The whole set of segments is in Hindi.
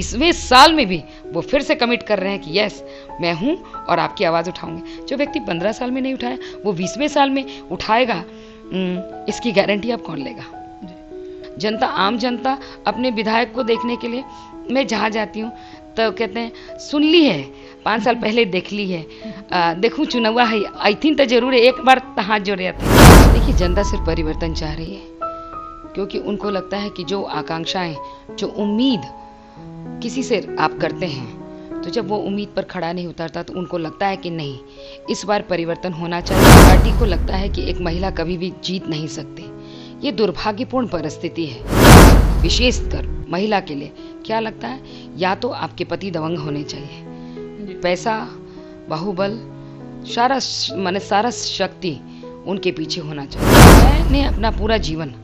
20वें साल में भी वो फिर से कमिट कर रहे हैं कि यस मैं हूं और आपकी आवाज़ उठाऊंगे। जो व्यक्ति 15 साल में नहीं उठाया वो 20वें साल में उठाएगा, इसकी गारंटी अब कौन लेगा? जनता, आम जनता अपने विधायक को देखने के लिए मैं जहाँ जाती हूँ तो कहते हैं सुन ली है, 5 साल पहले देख ली है, देखूं चुनावा है, आई थिंक तो जरूर है, एक बार हाथ जोड़ जाते। देखिए जनता सिर्फ परिवर्तन चाह रही है, क्योंकि उनको लगता है कि जो आकांक्षाएं, जो उम्मीद किसी से आप करते हैं, तो जब वो उम्मीद पर खड़ा नहीं उतरता तो उनको लगता है कि नहीं, इस बार परिवर्तन होना चाहिए। पार्टी को लगता है कि एक महिला कभी भी जीत नहीं सकती। ये दुर्भाग्यपूर्ण परिस्थिति है, विशेषकर महिला के लिए। क्या लगता है, या तो आपके पति दबंग होने चाहिए, पैसा, बाहुबल, सारा शक्ति उनके पीछे होना चाहिए। मैंने अपना पूरा जीवन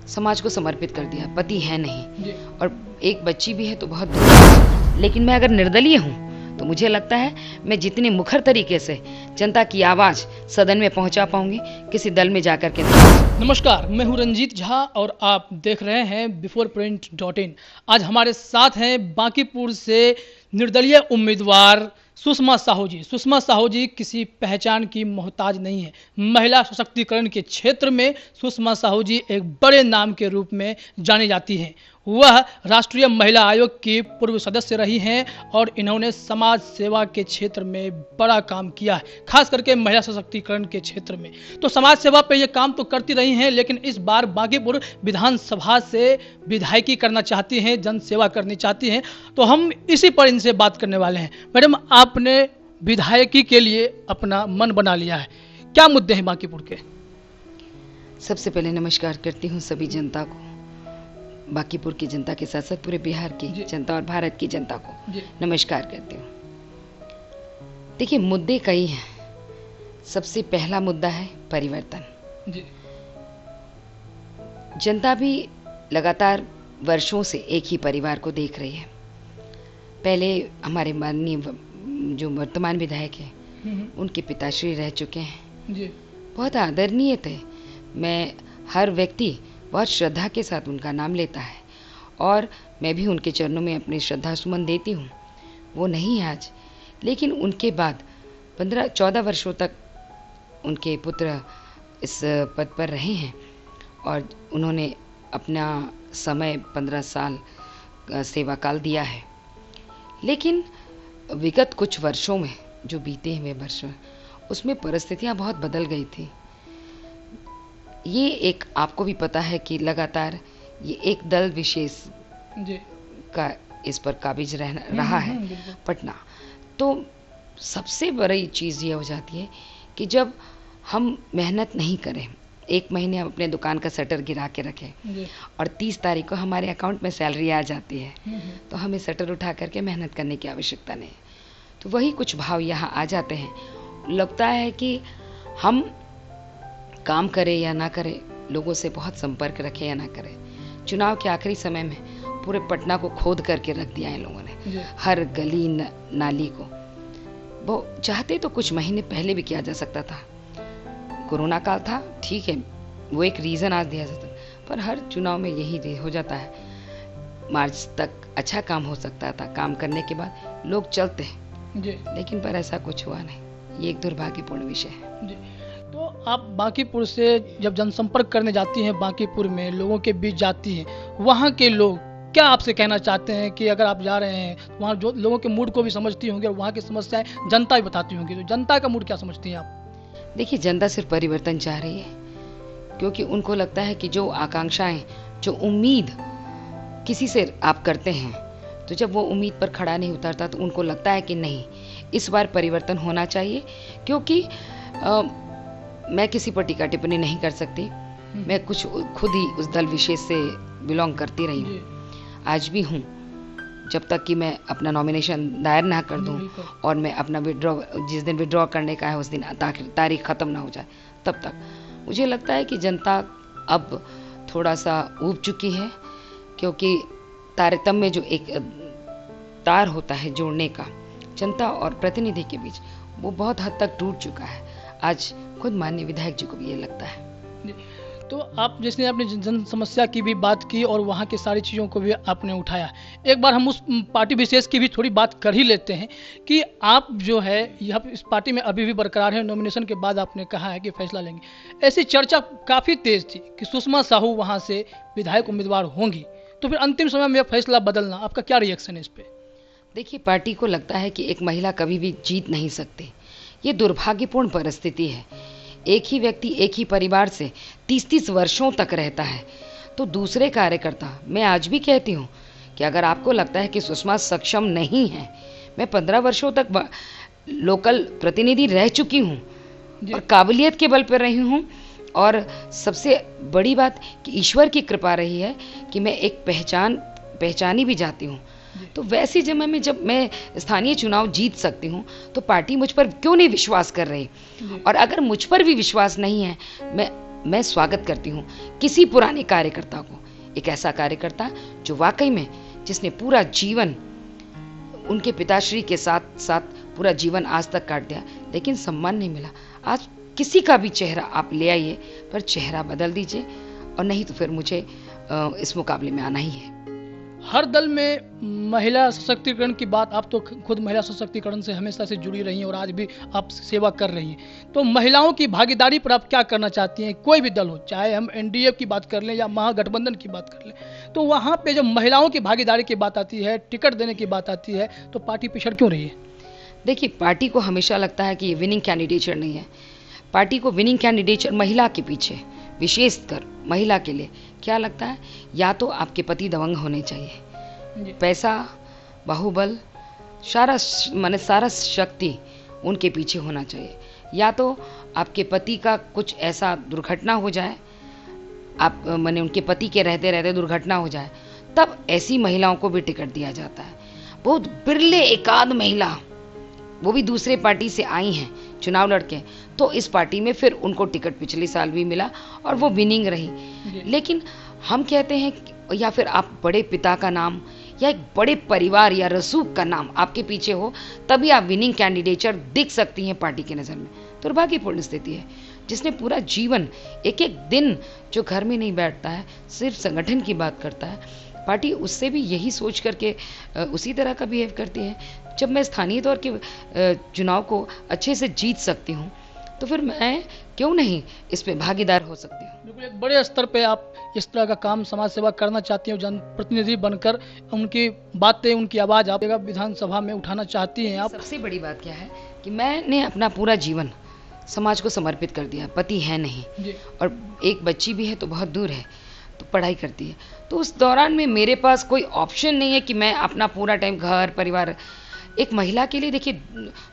समाज को समर्पित कर दिया, पति है नहीं और एक बच्ची भी है तो बहुत दूर, लेकिन मैं अगर निर्दलीय हूँ तो मुझे लगता है मैं जितने मुखर तरीके से जनता की आवाज सदन में पहुंचा पाऊंगी, किसी दल में जाकर के नहीं। नमस्कार, मैं हूं रंजीत झा और आप देख रहे हैं beforeprint.in। आज हमारे साथ हैं बांकीपुर से निर्दलीय उम्मीदवार सुषमा साहू जी। सुषमा साहू जी किसी पहचान की मोहताज नहीं है। महिला सशक्तिकरण के क्षेत्र में सुषमा साहू जी एक बड़े नाम के रूप में जानी जाती हैं। वह राष्ट्रीय महिला आयोग की पूर्व सदस्य रही हैं और इन्होंने समाज सेवा के क्षेत्र में बड़ा काम किया है, खास करके महिला सशक्तिकरण के क्षेत्र में। तो समाज सेवा पे ये काम तो करती रही हैं, लेकिन इस बार बांकीपुर विधानसभा से विधायकी करना चाहती हैं, जन सेवा करनी चाहती हैं। तो हम इसी पर इनसे बात करने वाले हैं। मैडम, आपने विधायकी के लिए अपना मन बना लिया है, क्या मुद्दे हैं बांकीपुर के? सबसे पहले नमस्कार करती हूँ सभी जनता को, बांकीपुर की जनता के साथ साथ पूरे बिहार की जनता और भारत की जनता को नमस्कार करती हूँ। देखिए, मुद्दे कई हैं। सबसे पहला मुद्दा है परिवर्तन। जनता भी लगातार वर्षों से एक ही परिवार को देख रही है। पहले हमारे माननीय जो वर्तमान विधायक हैं उनके पिताश्री रह चुके हैं, बहुत आदरणीय थे। मैं हर व्यक्ति बहुत श्रद्धा के साथ उनका नाम लेता है और मैं भी उनके चरणों में अपनी श्रद्धा सुमन देती हूँ। वो नहीं है आज, लेकिन उनके बाद 14 वर्षों तक उनके पुत्र इस पद पर रहे हैं और उन्होंने अपना समय 15 साल सेवा काल दिया है। लेकिन विगत कुछ वर्षों में, जो बीते हुए वर्ष में, उसमें परिस्थितियाँ बहुत बदल गई थी। ये एक आपको भी पता है कि लगातार ये एक दल विशेष का इस पर काबिज रहा है, पटना। तो सबसे बड़ी चीज़ ये हो जाती है कि जब हम मेहनत नहीं करें, एक महीने हम अपने दुकान का शटर गिरा के रखें और 30 तारीख को हमारे अकाउंट में सैलरी आ जाती है, तो हमें शटर उठा करके मेहनत करने की आवश्यकता नहीं। तो वही कुछ भाव यहाँ आ जाते हैं। लगता है कि हम काम करें या ना करें, लोगों से बहुत संपर्क रखें या ना करें। चुनाव के आखिरी समय में पूरे पटना को खोद करके रख दिया इन लोगों ने, हर गली नाली को। वो चाहते तो कुछ महीने पहले भी किया जा सकता था, कोरोना काल था, ठीक है, वो एक रीज़न आज दिया जाता, पर हर चुनाव में यही हो जाता है। मार्च तक अच्छा काम हो सकता था, काम करने के बाद लोग चलते हैं, लेकिन पर ऐसा कुछ हुआ नहीं। ये एक दुर्भाग्यपूर्ण विषय है। तो आप बांकीपुर से जब जनसंपर्क करने जाती हैं, बांकीपुर में लोगों के बीच जाती हैं, वहाँ के लोग क्या आपसे कहना चाहते हैं कि अगर आप जा रहे हैं वहाँ जो लोगों के मूड को भी समझती होंगी और वहाँ की समस्याएं जनता भी बताती होंगी, तो जनता का मूड क्या समझती हैं आप? देखिए, जनता सिर्फ परिवर्तन चाह रही है, क्योंकि उनको लगता है कि जो आकांक्षाएं, जो उम्मीद किसी से आप करते हैं, तो जब वो उम्मीद पर खड़ा नहीं उतरता तो उनको लगता है कि नहीं, इस बार परिवर्तन होना चाहिए। क्योंकि मैं किसी पर टीका टिप्पणी नहीं कर सकती, मैं कुछ खुद ही उस दल विशेष से बिलोंग करती रही हूँ, आज भी हूँ। जब तक कि मैं अपना नॉमिनेशन दायर ना कर दूँ और मैं अपना जिस दिन विड्रॉ करने का है उस दिन तारीख ख़त्म ना हो जाए, तब तक मुझे लगता है कि जनता अब थोड़ा सा ऊब चुकी है, क्योंकि तारतम्य जो एक तार होता है जोड़ने का जनता और प्रतिनिधि के बीच, वो बहुत हद तक टूट चुका है। आज खुद माननीय विधायक जी को भी ये लगता है। तो आप जैसे आपने जन समस्या की भी बात की और वहाँ की सारी चीज़ों को भी आपने उठाया। एक बार हम उस पार्टी विशेष की भी थोड़ी बात कर ही लेते हैं कि आप जो है यह इस पार्टी में अभी भी बरकरार हैं। नॉमिनेशन के बाद आपने कहा है कि फैसला लेंगे। ऐसी चर्चा काफ़ी तेज थी कि सुषमा साहू वहाँ से विधायक उम्मीदवार होंगी, तो फिर अंतिम समय में यह फैसला बदलना, आपका क्या रिएक्शन है इस पर? देखिए, पार्टी को लगता है कि एक महिला कभी भी जीत नहीं सकती। ये दुर्भाग्यपूर्ण परिस्थिति है। एक ही व्यक्ति एक ही परिवार से 30-30 वर्षों तक रहता है, तो दूसरे कार्यकर्ता, मैं आज भी कहती हूँ कि अगर आपको लगता है कि सुषमा सक्षम नहीं है, मैं 15 वर्षों तक लोकल प्रतिनिधि रह चुकी हूँ और काबिलियत के बल पर रही हूँ, और सबसे बड़ी बात कि ईश्वर की कृपा रही है कि मैं एक पहचानी भी जाती हूँ। तो वैसी जगह में जब मैं स्थानीय चुनाव जीत सकती हूँ, तो पार्टी मुझ पर क्यों नहीं विश्वास कर रही? और अगर मुझ पर भी विश्वास नहीं है, मैं स्वागत करती हूँ किसी पुराने कार्यकर्ता को, एक ऐसा कार्यकर्ता जो वाकई में जिसने पूरा जीवन उनके पिताश्री के साथ साथ पूरा जीवन आज तक काट दिया, लेकिन सम्मान नहीं मिला। आज किसी का भी चेहरा आप ले आइए, पर चेहरा बदल दीजिए, और नहीं तो फिर मुझे इस मुकाबले में आना ही है। हर दल में महिला सशक्तिकरण की बात, आप तो खुद महिला सशक्तिकरण से हमेशा से जुड़ी रही हैं और आज भी आप सेवा कर रही हैं, तो महिलाओं की भागीदारी पर आप क्या करना चाहती हैं? कोई भी दल हो, चाहे हम एनडीए की बात कर लें या महागठबंधन की बात कर लें, तो वहाँ पे जब महिलाओं की भागीदारी की बात आती है, टिकट देने की बात आती है, तो पार्टी पिछड़ क्यों रही है? देखिए, पार्टी को हमेशा लगता है कि ये विनिंग कैंडिडेचर नहीं है। पार्टी को विनिंग कैंडिडेचर महिला के पीछे, विशेषकर महिला के लिए क्या लगता है, या तो आपके पति दबंग होने चाहिए, पैसा, बाहुबल, सारा शक्ति उनके पीछे होना चाहिए, या तो आपके पति का कुछ ऐसा दुर्घटना हो जाए, आप माने उनके पति के रहते रहते दुर्घटना हो जाए, तब ऐसी महिलाओं को भी टिकट दिया जाता है। बहुत बिरले एकाध महिला, वो भी दूसरे पार्टी से आई हैं चुनाव लड़के, तो इस पार्टी में फिर उनको टिकट पिछले साल भी मिला और वो विनिंग रही। लेकिन हम कहते हैं, या फिर आप बड़े पिता का नाम या एक बड़े परिवार या रसूख का नाम आपके पीछे हो, तभी आप विनिंग कैंडिडेचर दिख सकती हैं पार्टी की नज़र में। दुर्भाग्यपूर्ण स्थिति है, जिसने पूरा जीवन एक एक दिन जो घर में नहीं बैठता है, सिर्फ संगठन की बात करता है, पार्टी उससे भी यही सोच करके उसी तरह का बिहेव करती है। जब मैं स्थानीय तौर के चुनाव को अच्छे से जीत सकती हूँ, तो फिर मैं क्यों नहीं इसमें भागीदार हो सकती हूँ। बिल्कुल, एक बड़े स्तर पे आप इस तरह का काम, समाज सेवा करना चाहती हैं, जनप्रतिनिधि बनकर उनकी बातें, उनकी आवाज़ आप विधानसभा में उठाना चाहती हैं। आप सबसे बड़ी बात क्या है कि मैंने अपना पूरा जीवन समाज को समर्पित कर दिया। पति है नहीं और एक बच्ची भी है तो बहुत दूर है, तो पढ़ाई करती है, तो उस दौरान में मेरे पास कोई ऑप्शन नहीं है कि मैं अपना पूरा टाइम घर परिवार। एक महिला के लिए देखिए,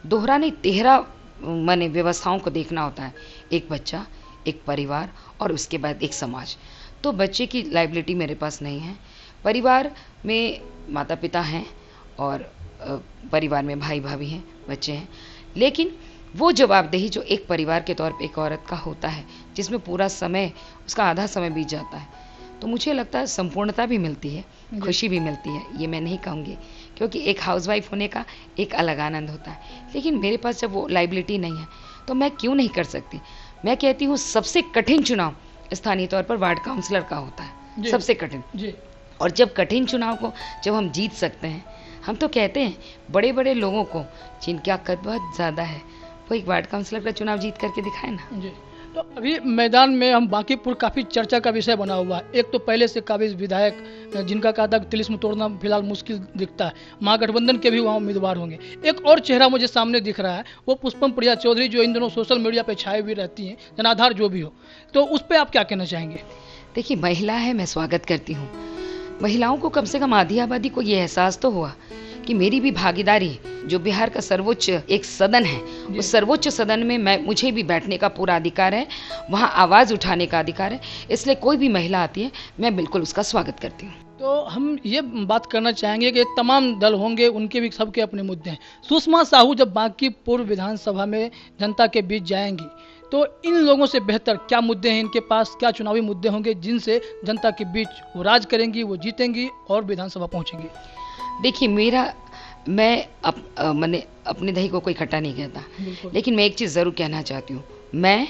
दोहरा नहीं 13 माने व्यवस्थाओं को देखना होता है, एक बच्चा, एक परिवार और उसके बाद एक समाज। तो बच्चे की लाइबिलिटी मेरे पास नहीं है। परिवार में माता पिता हैं और परिवार में भाई भाभी हैं, बच्चे हैं, लेकिन वो जवाबदेही जो एक परिवार के तौर पे एक औरत का होता है, जिसमें पूरा समय, उसका आधा समय बीत जाता है, तो मुझे लगता है संपूर्णता भी मिलती है, खुशी भी मिलती है। ये मैं नहीं कहूँगी, क्योंकि एक हाउसवाइफ होने का एक अलग आनंद होता है, लेकिन मेरे पास जब वो लाइबिलिटी नहीं है, तो मैं क्यों नहीं कर सकती। मैं कहती हूँ सबसे कठिन चुनाव स्थानीय तौर पर वार्ड काउंसलर का होता है, सबसे कठिन। और जब कठिन चुनाव को जब हम जीत सकते हैं, हम तो कहते हैं बड़े बड़े लोगों को जिनका कद बहुत ज़्यादा है, वो एक वार्ड काउंसलर का चुनाव जीत करके दिखाए ना। जी, तो अभी मैदान में हम बांकीपुर काफ़ी चर्चा का विषय बना हुआ है। एक तो पहले से काबिज विधायक जिनका कहा था तिलिस्म तोड़ना फिलहाल मुश्किल दिखता है, महागठबंधन के भी वहाँ उम्मीदवार होंगे। एक और चेहरा मुझे सामने दिख रहा है, वो पुष्पम प्रिया चौधरी, जो इन दिनों सोशल मीडिया पर छाए हुई रहती हैं, जनाधार जो भी हो, तो उस पर आप क्या कहना चाहेंगे? देखिए, महिला है, मैं स्वागत करती हूँ। महिलाओं को कम से कम आधी आबादी को ये एहसास तो हुआ कि मेरी भी भागीदारी, जो बिहार का सर्वोच्च एक सदन है, उस सर्वोच्च सदन में मुझे भी बैठने का पूरा अधिकार है, वहाँ आवाज़ उठाने का अधिकार है। इसलिए कोई भी महिला आती है, मैं बिल्कुल उसका स्वागत करती हूँ। तो हम ये बात करना चाहेंगे कि तमाम दल होंगे, उनके भी सबके अपने मुद्दे हैं। सुषमा साहू जब बांकीपुर विधानसभा में जनता के बीच जाएंगी, तो इन लोगों से बेहतर क्या मुद्दे हैं इनके पास, क्या चुनावी मुद्दे होंगे जिनसे जनता के बीच वो राज करेंगी, वो जीतेंगी और विधानसभा पहुँचेंगी? देखिए, मैं मैंने अपने दही को कोई खट्टा नहीं कहता, लेकिन मैं एक चीज़ ज़रूर कहना चाहती हूँ, मैं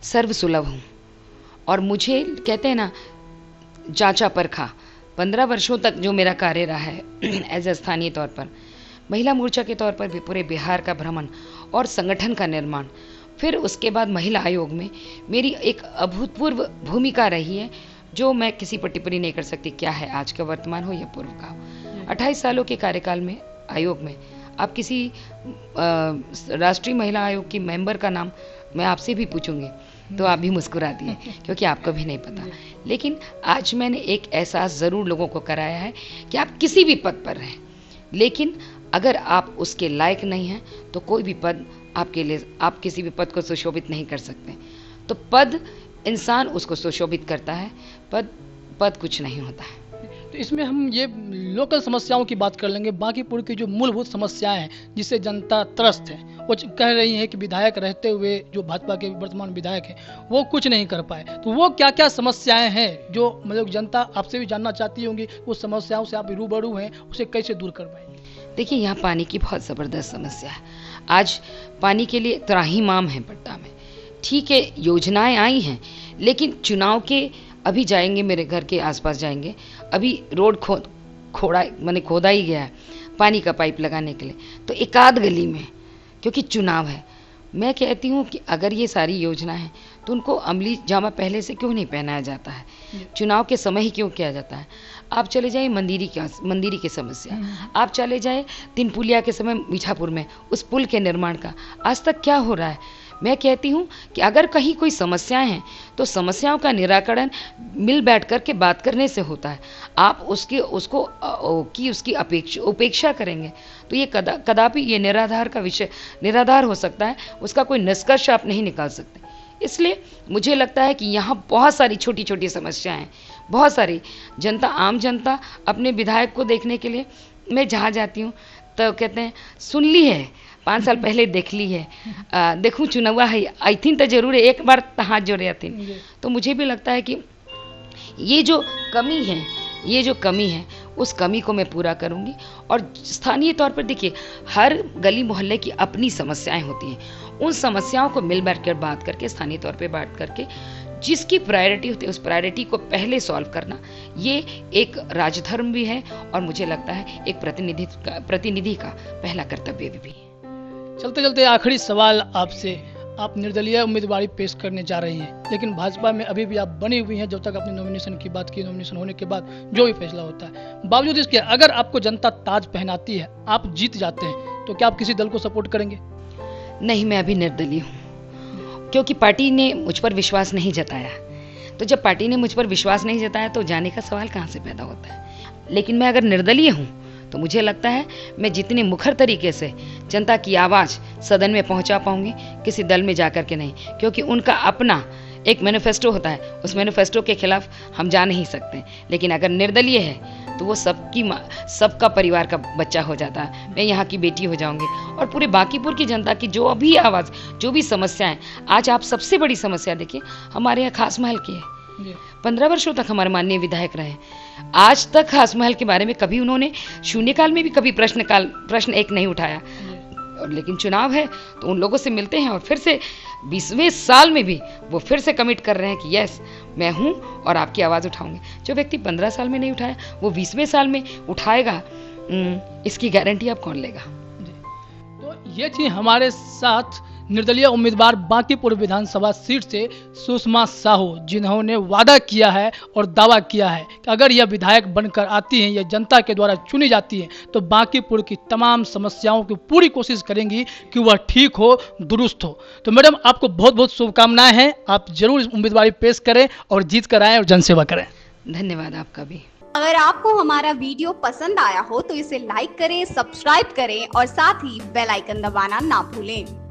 सर्वसुलभ हूँ और मुझे कहते हैं ना, जांचा परखा 15 वर्षों तक जो मेरा कार्य रहा है एज ए स्थानीय तौर पर, महिला मोर्चा के तौर पर भी पूरे बिहार का भ्रमण और संगठन का निर्माण, फिर उसके बाद महिला आयोग में मेरी एक अभूतपूर्व भूमिका रही है, जो मैं किसी पर टिप्पणी नहीं कर सकती, क्या है आज का वर्तमान हो या पूर्व का हो। 28 सालों के कार्यकाल में आयोग में आप किसी राष्ट्रीय महिला आयोग की मेंबर का नाम मैं आपसे भी पूछूंगी तो आप भी मुस्कुरा दिए, क्योंकि आपको भी नहीं पता। लेकिन आज मैंने एक एहसास ज़रूर लोगों को कराया है कि आप किसी भी पद पर रहें, लेकिन अगर आप उसके लायक नहीं हैं तो कोई भी पद आपके लिए, आप किसी भी पद को सुशोभित नहीं कर सकते। तो पद इंसान उसको सुशोभित करता है, पद कुछ नहीं होता है। तो इसमें हम ये लोकल समस्याओं की बात कर लेंगे। बांकीपुर की जो मूलभूत समस्याएं हैं जिससे जनता त्रस्त है, वो कह रही हैं कि विधायक रहते हुए जो भाजपा के वर्तमान विधायक हैं वो कुछ नहीं कर पाए। तो वो क्या क्या समस्याएं हैं जो मतलब जनता आपसे भी जानना चाहती होंगी, उस समस्याओं से आप रूबरू हैं, उसे कैसे दूर कर पाएंगे? देखिए, यहाँ पानी की बहुत ज़बरदस्त समस्या है। आज पानी के लिए त्राहिमाम है पट्टा में। ठीक है, योजनाएं आई हैं, लेकिन चुनाव के अभी जाएंगे, मेरे घर के आसपास जाएंगे, अभी रोड खोदा ही गया है पानी का पाइप लगाने के लिए, तो एक आध गली में, क्योंकि चुनाव है। मैं कहती हूँ कि अगर ये सारी योजना है तो उनको अमली जामा पहले से क्यों नहीं पहनाया जाता है, चुनाव के समय ही क्यों किया जाता है। आप चले जाइए मंदिरी की समस्या, आप चले जाए तिनपुलिया के समय मीठापुर में उस पुल के निर्माण का आज तक क्या हो रहा है। मैं कहती हूँ कि अगर कहीं कोई समस्याएं हैं तो समस्याओं का निराकरण मिल बैठ कर के बात करने से होता है। आप उसकी उपेक्षा करेंगे तो ये कदापि ये निराधार हो सकता है, उसका कोई निष्कर्ष आप नहीं निकाल सकते। इसलिए मुझे लगता है कि यहाँ बहुत सारी छोटी छोटी समस्याएं हैं, बहुत सारी जनता, आम जनता अपने विधायक को देखने के लिए, मैं जहाँ जाती हूँ तो कहते हैं सुन ली है, 5 साल पहले देख ली है, देखूं चुनावा है, आई थिंक तो जरूर है, एक बार हाथ जोड़े थी। तो मुझे भी लगता है कि ये जो कमी है उस कमी को मैं पूरा करूंगी। और स्थानीय तौर पर देखिए, हर गली मोहल्ले की अपनी समस्याएं होती हैं, उन समस्याओं को मिल बैठ कर बात करके, स्थानीय तौर पे बात करके, जिसकी प्रायोरिटी होती है उस प्रायोरिटी को पहले सॉल्व करना, ये एक राजधर्म भी है और मुझे लगता है एक प्रतिनिधि का पहला कर्तव्य भी है। चलते चलते आखिरी सवाल आपसे, आप निर्दलीय उम्मीदवारी पेश करने जा रही हैं, लेकिन भाजपा में अभी भी आप बनी हुई हैं। जब तक आपने नॉमिनेशन की बात की, नॉमिनेशन होने के बाद जो भी फैसला होता है, बावजूद इसके अगर आपको जनता ताज पहनाती है, आप जीत जाते हैं, तो क्या आप किसी दल को सपोर्ट करेंगे? नहीं, मैं अभी निर्दलीय हूँ, क्योंकि पार्टी ने मुझ पर विश्वास नहीं जताया। तो जब पार्टी ने मुझ पर विश्वास नहीं जताया तो जाने का सवाल कहाँ से पैदा होता है। लेकिन मैं अगर निर्दलीय हूँ तो मुझे लगता है मैं जितने मुखर तरीके से जनता की आवाज़ सदन में पहुंचा पाऊंगी, किसी दल में जाकर के नहीं, क्योंकि उनका अपना एक मैनिफेस्टो होता है, उस मैनिफेस्टो के खिलाफ हम जा नहीं सकते। लेकिन अगर निर्दलीय है तो वो सबका परिवार का बच्चा हो जाता है, मैं यहाँ की बेटी हो जाऊंगी। और पूरे बांकीपुर की जनता की जो भी आवाज़, जो भी समस्याएं, आज आप सबसे बड़ी समस्या देखिए हमारे यहाँ खास महल की है। 15 वर्षों तक हमारे माननीय विधायक रहे, आज तक खास महल के बारे में कभी उन्होंने शून्यकाल में भी कभी प्रश्न एक नहीं उठाया। और लेकिन चुनाव है तो उन लोगों से मिलते हैं और फिर से 20वें साल में भी वो फिर से कमिट कर रहे हैं कि यस मैं हूं और आपकी आवाज़ उठाऊंगे। जो व्यक्ति 15 साल में नहीं उठाया वो 20वें साल में उठाएगा, इसकी गारंटी आप कौन लेगा। तो ये थी हमारे साथ निर्दलीय उम्मीदवार बांकीपुर विधानसभा सीट से सुषमा साहू, जिन्होंने वादा किया है और दावा किया है कि अगर यह विधायक बनकर आती हैं या जनता के द्वारा चुनी जाती हैं तो बांकीपुर की तमाम समस्याओं की पूरी कोशिश करेंगी कि वह ठीक हो, दुरुस्त हो। तो मैडम, आपको बहुत बहुत शुभकामनाएं हैं, आप जरूर उम्मीदवारी पेश करें और जीत कर आएँ और जनसेवा करें। धन्यवाद आपका भी। अगर आपको हमारा वीडियो पसंद आया हो तो इसे लाइक करें, सब्सक्राइब करें और साथ ही बेल आइकन दबाना ना भूलें।